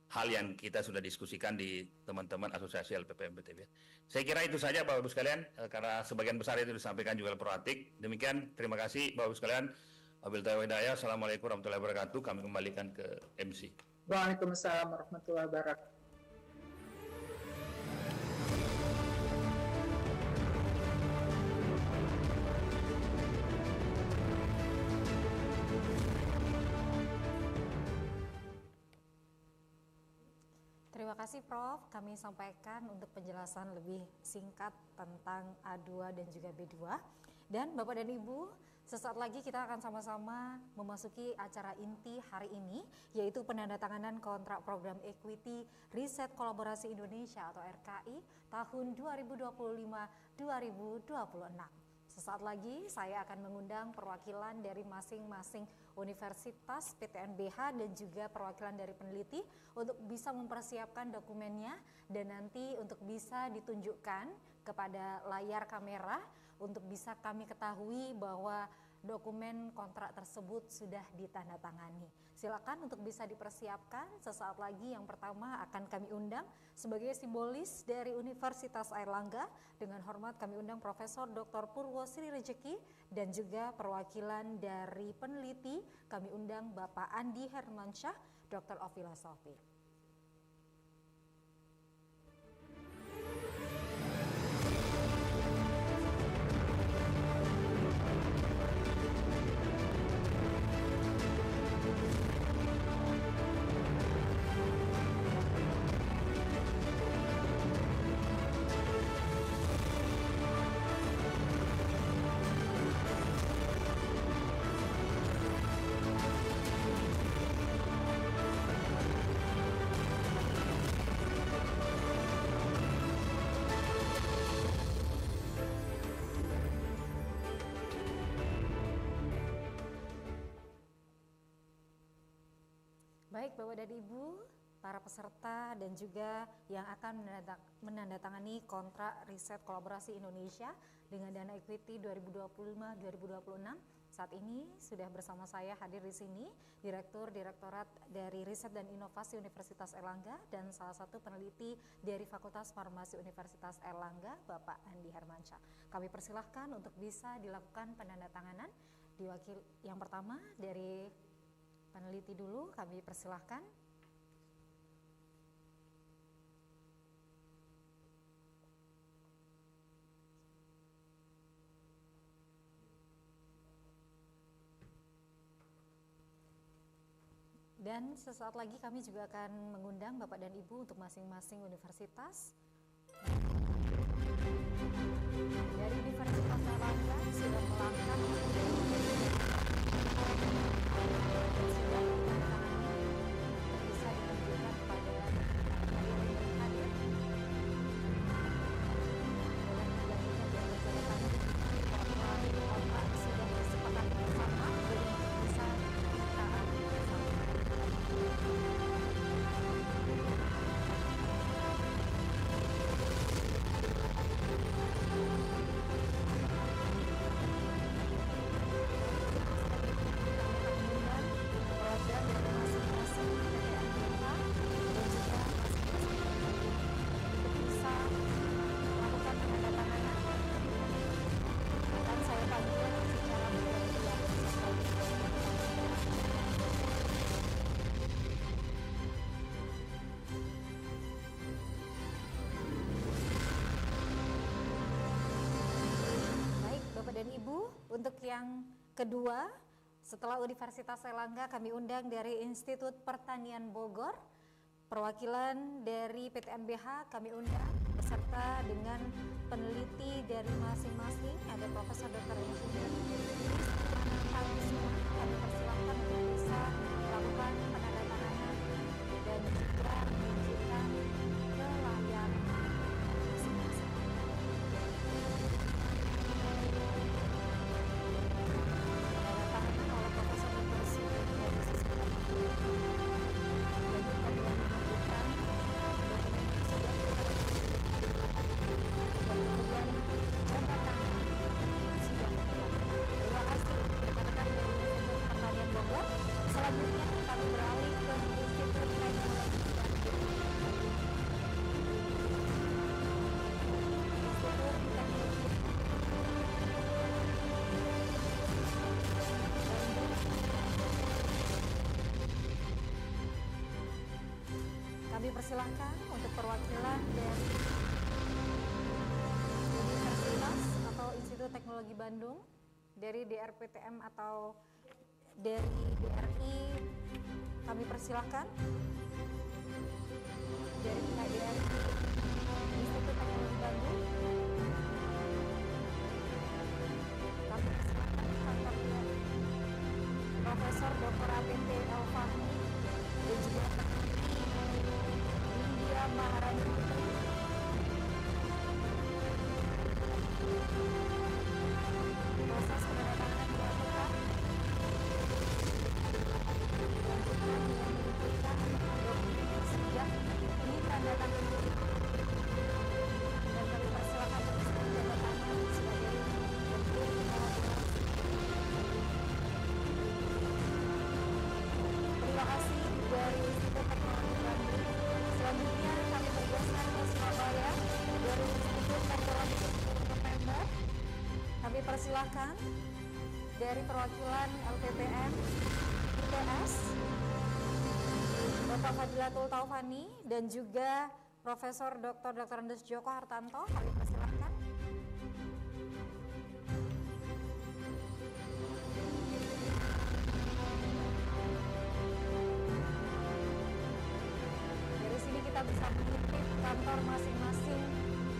[SPEAKER 4] hal yang kita sudah diskusikan di teman-teman asosiasi LPPM PTB. Saya kira itu saja Bapak Ibu sekalian, karena sebagian besar itu disampaikan juga oleh Proatik. Demikian, terima kasih Bapak Ibu sekalian. Wabillahi taufiq wal hidayah. Assalamualaikum warahmatullahi wabarakatuh. Kami kembalikan ke MC.
[SPEAKER 6] Waalaikumsalam warahmatullahi wabarakatuh.
[SPEAKER 1] Terima kasih Prof, kami sampaikan untuk penjelasan lebih singkat tentang A2 dan juga B2. Dan Bapak dan Ibu, sesaat lagi kita akan sama-sama memasuki acara inti hari ini, yaitu penandatanganan kontrak program Equity Riset Kolaborasi Indonesia atau RKI tahun 2025-2026. Sesaat lagi saya akan mengundang perwakilan dari masing-masing universitas, PTNBH, dan juga perwakilan dari peneliti untuk bisa mempersiapkan dokumennya dan nanti untuk bisa ditunjukkan kepada layar kamera untuk bisa kami ketahui bahwa dokumen kontrak tersebut sudah ditandatangani. Silakan untuk bisa dipersiapkan. Sesaat lagi yang pertama akan kami undang sebagai simbolis dari Universitas Airlangga. Dengan hormat kami undang Profesor Dr. Purwo Sri Rejeki dan juga perwakilan dari peneliti kami undang Bapak Andi Hermansyah, Dr. of Philosophy. Baik Bapak dan Ibu, para peserta dan juga yang akan menandatangani kontrak riset kolaborasi Indonesia dengan dana equity 2025-2026. Saat ini sudah bersama saya hadir di sini Direktorat dari Riset dan Inovasi Universitas Airlangga dan salah satu peneliti dari Fakultas Farmasi Universitas Airlangga, Bapak Andi Hermansyah. Kami persilahkan untuk bisa dilakukan penandatanganan. Yang pertama dari peneliti dulu, kami persilahkan. Dan sesaat lagi kami juga akan mengundang Bapak dan Ibu untuk masing-masing universitas. Dari Universitas Airlangga sudah melangkah bisa ditunjukkan kepada hadirin yang hadir. Kontrak sudah disepakati bersama dan bisa kita bersama. Ibu, untuk yang kedua, setelah Universitas Airlangga kami undang dari Institut Pertanian Bogor, perwakilan dari PTNBH kami undang beserta dengan peneliti dari masing-masing, ada Profesor Dr. Insinyur kami persilahkan untuk bisa melakukan penandatanganan dan juga menunjukkan ke layar masing-masing. Penandatanganan oleh Profesor Dr. Insinyur dari sisi selanjutnya kami beralih ke Institut Teknologi kami persilahkan untuk perwakilan dari Universitas atau Institut Teknologi Bandung dari DRPTM atau dari DRI kami persilahkan dari pihak DRI Institut Teknologi Bandung kami persilahkan kantor Profesor Dr. APT Al-Fahmi dan juga India Maharani Putri proses penandatanganan dilakukan ini tanda tangan dan kami persilakan untuk tanda tangan sebagai bentuk kolaborasi. Terima kasih dari Institut Teknologi Bandung. Selanjutnya kami bergeser ke Surabaya dari Institut Teknologi November. Kami persilakan dari perwakilan LPPM ITS Bapak Fadilatul Taufani dan juga Profesor Dr. Andes Joko Hartanto, kami persilakan. Dari sini kita bisa mengintip kantor masing-masing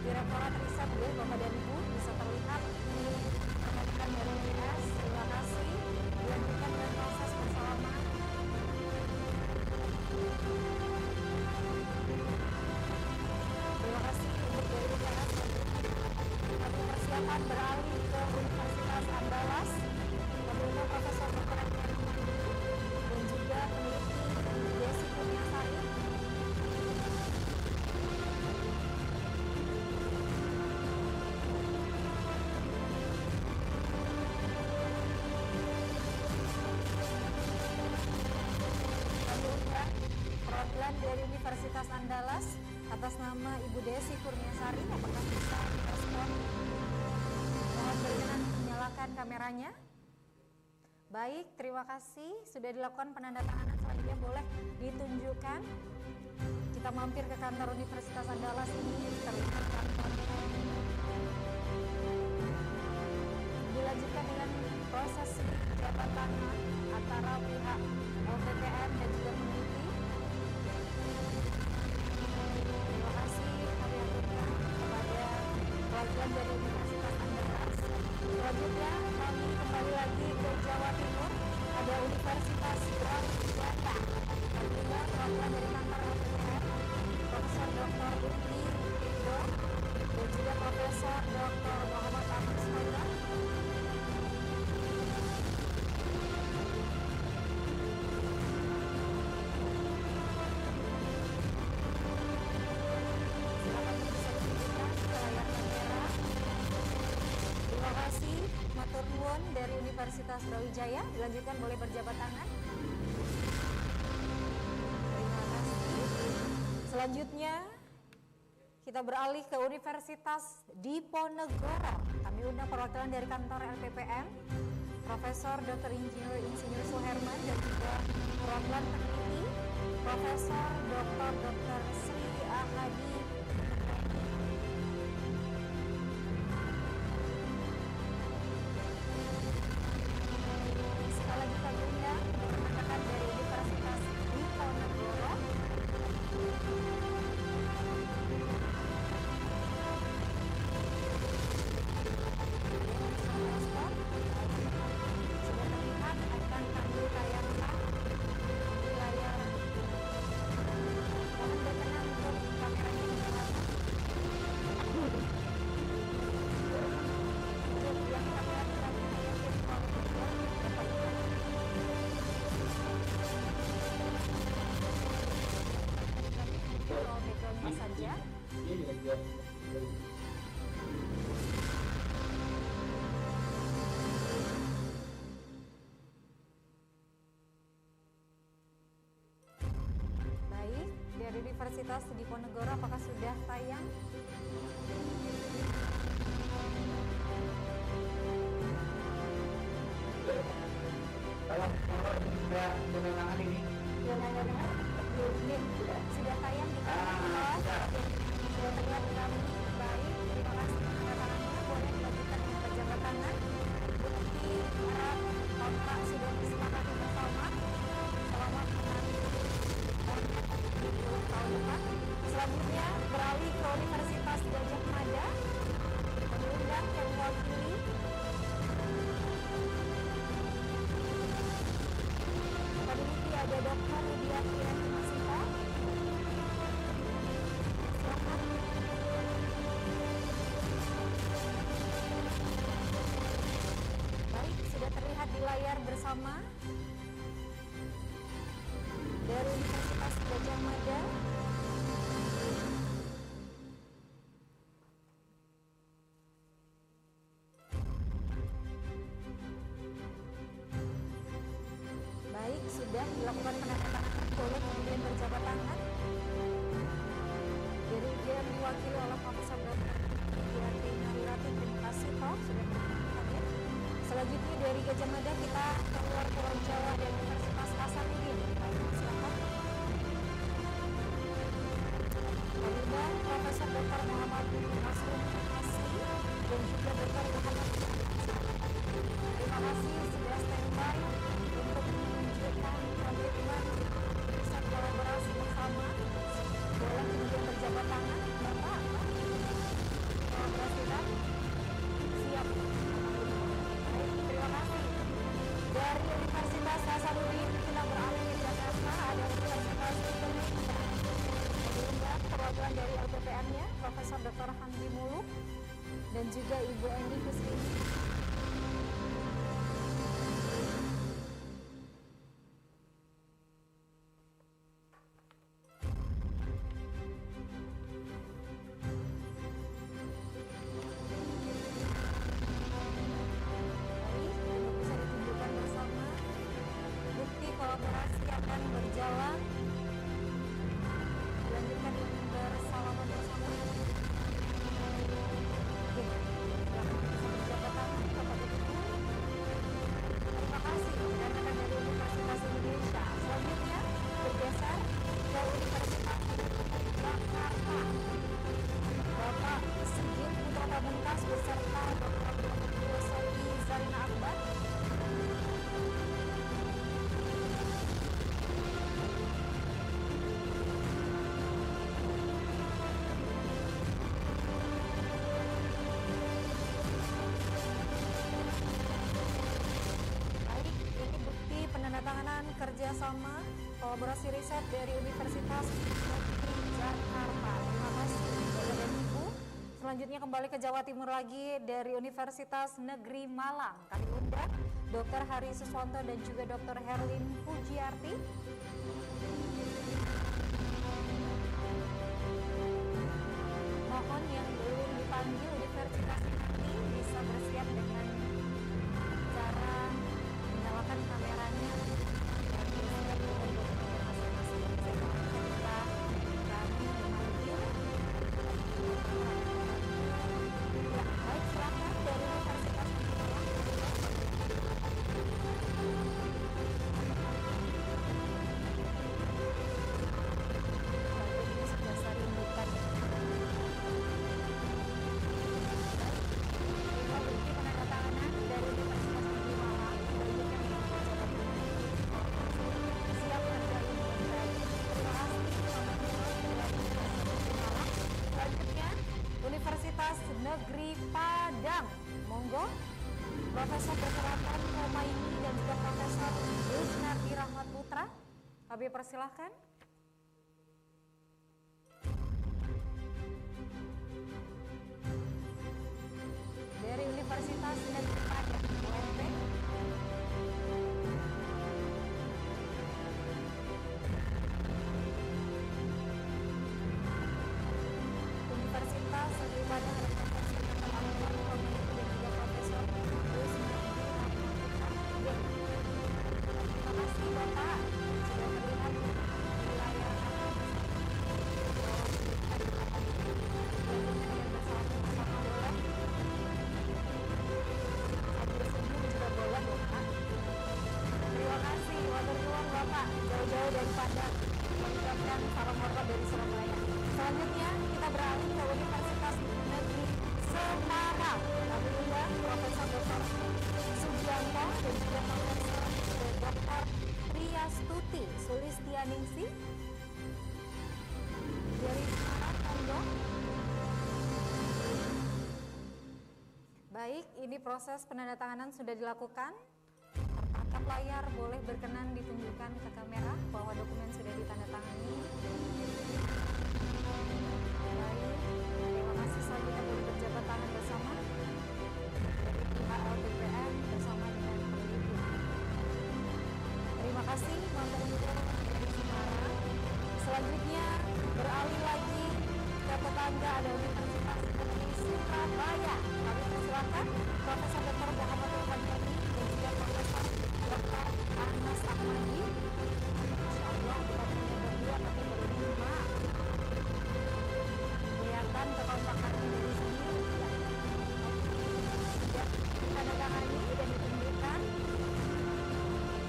[SPEAKER 1] Direktorat Riset ya Bapak dan Ibu, bisa terlihat di rekan dari ITS. Terima kasih. Dilanjutkan dengan proses bersalaman. Terima kasih untuk dari ITS. Kami persiapan beralih ke Universitas Andalas. Kami undang Profesor Dr. dan juga peneliti Desi Kurniasari. Perwakilan dari Universitas Andalas atas nama Ibu Desi Kurniasari, apakah bisa merespon? Mohon berkenan menyalakan kameranya. Baik, terima kasih. Sudah dilakukan penandatanganan, selanjutnya boleh ditunjukkan. Kita mampir ke kantor Universitas Andalas ini, terlihat kantornya. Dilanjutkan dengan proses jabat tangan antara pihak LPPM dan juga peneliti. Terima kasih kami aturkan kepada perwakilan dari Universitas Andalas. Selanjutnya kami kembali lagi ke Jawa Timur, ada Universitas Brawijaya. Dan juga perwakilan dari kantor LPPM, Profesor Dr. Uti Indo dan juga Profesor Dr. Muhammad Ahmad Ismail. Matur nuwun dari Universitas Brawijaya, dilanjutkan boleh berjabat tangan. Terima kasih. Selanjutnya kita beralih ke Universitas Diponegoro. Kami undang perwakilan dari kantor LPPM, Profesor Dr. Insinyur Suherman dan juga perwakilan peneliti Profesor Dr. Sri Ahadi. apa saja? Baik, dari Universitas Diponegoro apakah sudah tayang? Sudah tayang di kelas? Sudah terlihat kami. Baik, terima kasih kedatangannya. Boleh dilanjutkan dengan berjabat tangan. Bukti erat kontrak sudah disepakati bersama. Selamat menanti di 10 tahun depan. Selanjutnya beralih ke Universitas Gajah Mada. Mengundang yang mewakili peneliti ada Dr. Widiati Masita. Silakan. Baik, sudah terlihat di layar bersama dari Universitas Gajah Mada. Baik, sudah dilakukan penandatanganan. Boleh kemudian berjabat tangan. Demikian diwakili oleh Profesor Dr. Widiati Narirati. Terima kasih Prof. sudah hadir. Selanjutnya dari Gajah Mada kita keluar Pulau Jawa dan Universitas Hasanuddin. Silakan. Kemudian Profesor Dr. Muhammad Nasrul Hasi dan juga Dr. Muhammad. Terima kasih sudah standby untuk menunjukkan komitmen bisa kolaborasi bersama. Boleh kemudian berjabat tangan, Bapak. Kolaborasikan. Siap. Baik, terima kasih. Dari Universitas Hasanuddin kita beralih ke Jakarta. Ada Universitas Indonesia. Diundang perwakilan dari LPPM-nya, Profesor Dr. Hamdi Muluk dan juga Ibu Eni Kusrini. Bisa ditunjukkan bersama. Bukti kolaborasi akan berjalan. Dilanjutkan dengan bersalaman bersama. Oke, berjabat tangan Bapak Ibu. Terima kasih rekan-rekan dari Universitas Indonesia. Selanjutnya bergeser ke Universitas Jakarta. Bapak Sigit Putra Pamungkas beserta Dr. Yosoi Zarina Akbar. Baik, ini bukti penandatanganan kerjasama kolaborasi riset dari Universitas Negeri Jakarta. Terima kasih Bapak dan Ibu. Selanjutnya kembali ke Jawa Timur lagi dari Universitas Negeri Malang. Kami undang Dr. Hari Suswanto dan juga Dr. Herlin Pujiarti. Mohon yang belum dipanggil Universitas ini bisa bersiap dengan cara menyalakan kameranya dan bersiap dengan dokumen masing-masing. Ketika kami memanggil. Ya, baik, silakan dari Universitas ini sudah saya rindukan. Terima bukti penandatanganan dari Universitas Negeri Malang. Selanjutnya siap kerja ini dengan baik. Terima kasih teman-teman dari Universitas Negeri Malang. Selanjutnya Universitas Negeri Padang. Monggo Profesor Kesehatan Romaini dan juga Profesor Yusnardi Rahmat Putra. Kami persilahkan. Dari Universitas Negeri Padang, UNP. Destianingsi dari Anda. Baik, ini proses penandatanganan sudah dilakukan. Tertangkap layar, boleh berkenan ditunjukkan ke kamera bahwa dokumen sudah ditandatangani. Baik, terima kasih. Selanjutnya boleh berjabat tangan bersama dari pihak LPPM bersama dengan peneliti. Terima kasih mantan gubernur dari Semarang. Selanjutnya beralih lagi ke tetangga, ada Universitas Negeri Surabaya. Kami persilakan Profesor Dr. Muhammad Irfan Hadi dan juga Profesor Dr. Anas Ahmadi. Insya Allah bukan hanya berdua tapi berlima. Kelihatan kekompakan dari sini. Ya, ditandatangani dan ditunjukkan.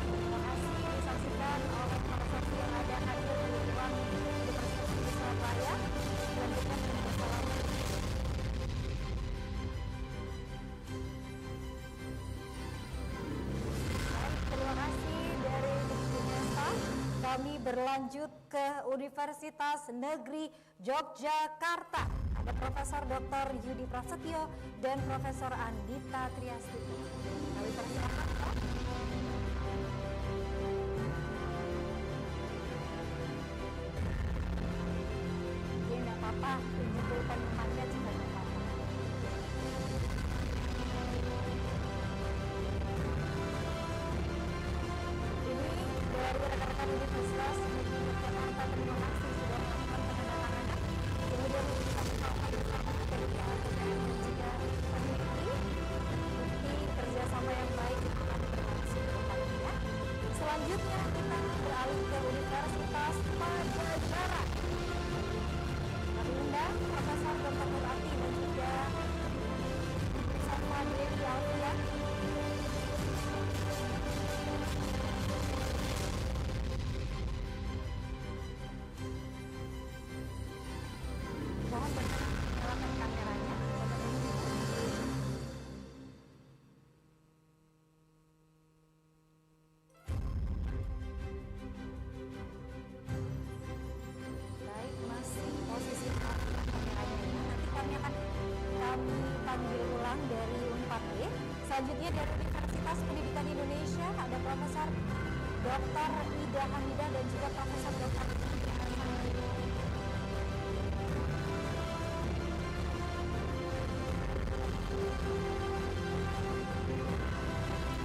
[SPEAKER 1] Terima kasih disaksikan oleh para saksi yang ada hadir di ruang Universitas Negeri Surabaya. Selanjutnya dengan bersalaman. Terima kasih dari Unesa. Kami berlanjut ke Universitas Negeri Yogyakarta. Ada Profesor Dr. Yudi Prasetyo dan Profesor Andita Triastuti. Kami persilakan, Pak. Ya, enggak apa-apa, tunjuk depan rumahnya juga enggak apa-apa. Ini dari rekan-rekan Universitas Negeri Yogyakarta, terima kasih sudah melakukan penandatanganan. Kemudian kita bersama dari pihak LPPM dan juga peneliti, bukti kerjasama yang baik akan berlangsung kembali ya. Selanjutnya kita beralih ke Universitas Pajajaran. Kami undang Profesor Dr. Murati dan juga Sama Dewi Alfian. Mohon berkenan menyalakan kameranya. Baik, masih posisi kameranya ini. Nanti kami panggil ulang dari Unpad. Selanjutnya dari Universitas Pendidikan Indonesia ada Profesor Dr. Ida Hamidah dan juga Profesor Dr.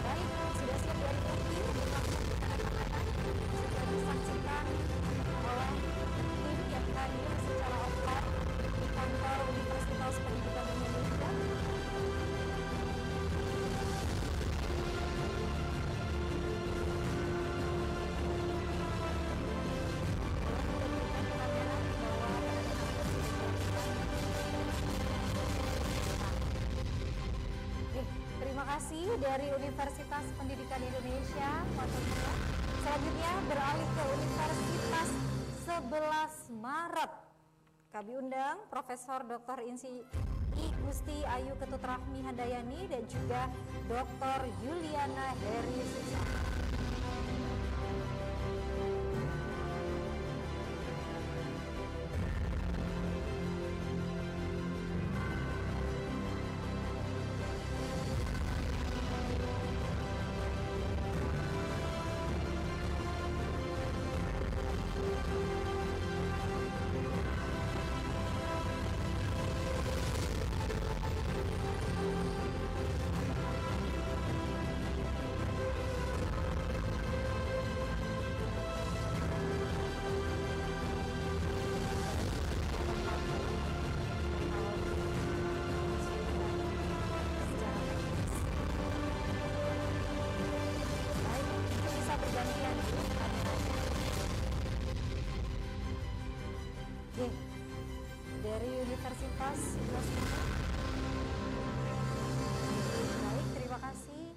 [SPEAKER 1] Baik, sudah siap dari Uki untuk melakukan penandatanganan. Sudah disaksikan oleh tim yang hadir secara offline di kantor Universitas Pendidikan Indonesia. Terima kasih dari Universitas Pendidikan Indonesia. Selanjutnya beralih ke Universitas 11 Maret. Kami undang Profesor Dr. Insi I Gusti Ayu Ketut Rahmi Handayani dan juga Dr. Yuliana Heri Susana. Dari Universitas 11 Maret. Baik, terima kasih.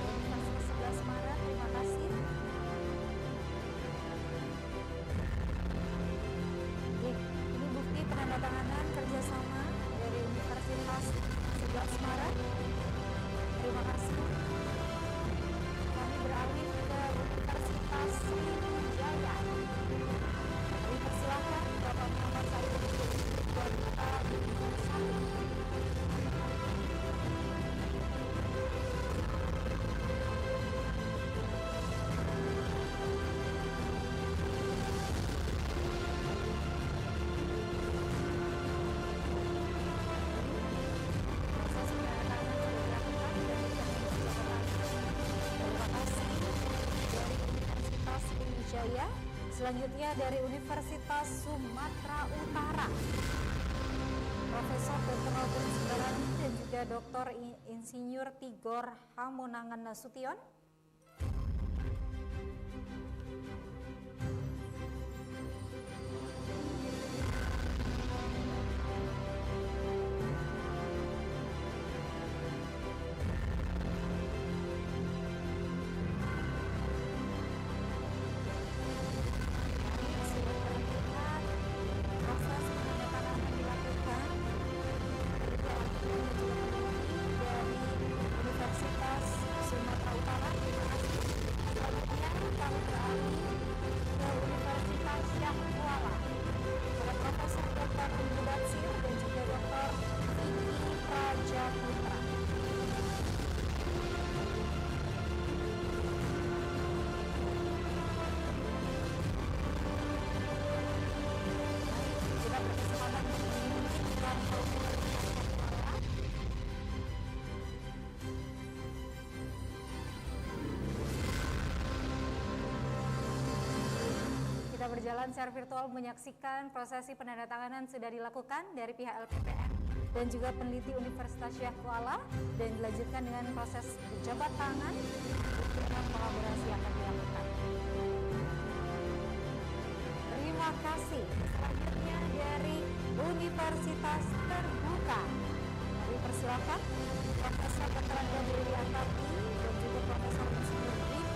[SPEAKER 1] Universitas 11 Maret, terima kasih. Ini bukti penandatanganan kerjasama Surabaya. Selanjutnya dari Universitas Sumatera Utara, Profesor Dr. Albert Subarani dan juga Dr. Insinyur Tigor Hamonangan Nasution. Berjalan secara virtual menyaksikan prosesi penandatanganan sudah dilakukan dari pihak LPPM dan juga peneliti Universitas Syekh Kuala, dan dilanjutkan dengan proses jabat tangan dengan kolaborasi yang akan dilakukan. Terima kasih. Selanjutnya dari Universitas Terbuka, kami persilakan Profesor Dr. Dewi Antati dan juga Profesor Insinyur Wiku.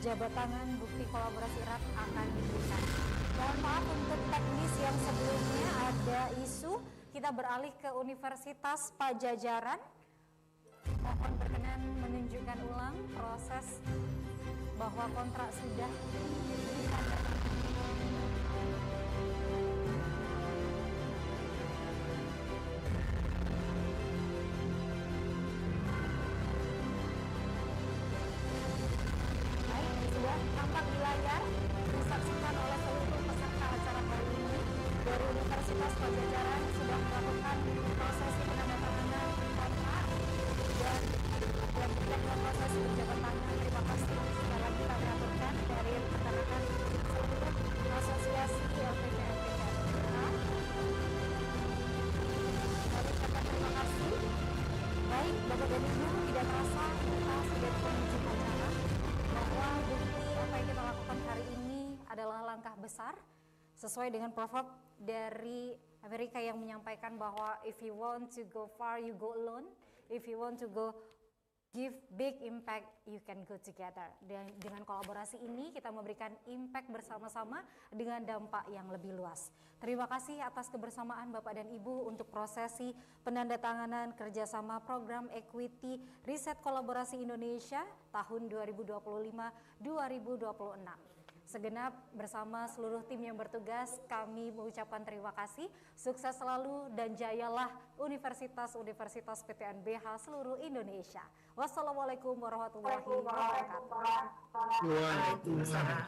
[SPEAKER 1] Jabat tangan bukti kolaborasi erat akan diberikan. Mohon maaf untuk teknis yang sebelumnya ada isu. Kita beralih ke Universitas Pajajaran. Mohon berkenan menunjukkan ulang proses bahwa kontrak sudah ditanda. Tampak di layar, disaksikan oleh seluruh peserta acara kali ini. Dari Universitas Pajajaran sudah melakukan prosesi penandatanganan kontrak dan dilakukan prosesi penjabat tangan. Terima kasih sekali lagi kami aturkan dari rekan-rekan seluruh asosiasi LPPM. Kami ucapkan terima kasih. Baik, Bapak dan Ibu, tidak terasa kita sudah di penghujung acara, bahwa bukti apa yang kita lakukan hari ini adalah langkah besar sesuai dengan proverb dari Amerika yang menyampaikan bahwa if you want to go far, you go alone. If you want to go give big impact, you can go together. Dan dengan kolaborasi ini kita memberikan impact bersama-sama dengan dampak yang lebih luas. Terima kasih atas kebersamaan Bapak dan Ibu untuk prosesi penandatanganan kerjasama program Equity Riset Kolaborasi Indonesia tahun 2025-2026. Segenap bersama seluruh tim yang bertugas, kami mengucapkan terima kasih, sukses selalu dan jayalah Universitas-Universitas PTNBH seluruh Indonesia. Wassalamualaikum warahmatullahi wabarakatuh.
[SPEAKER 6] Waalaikumsalam.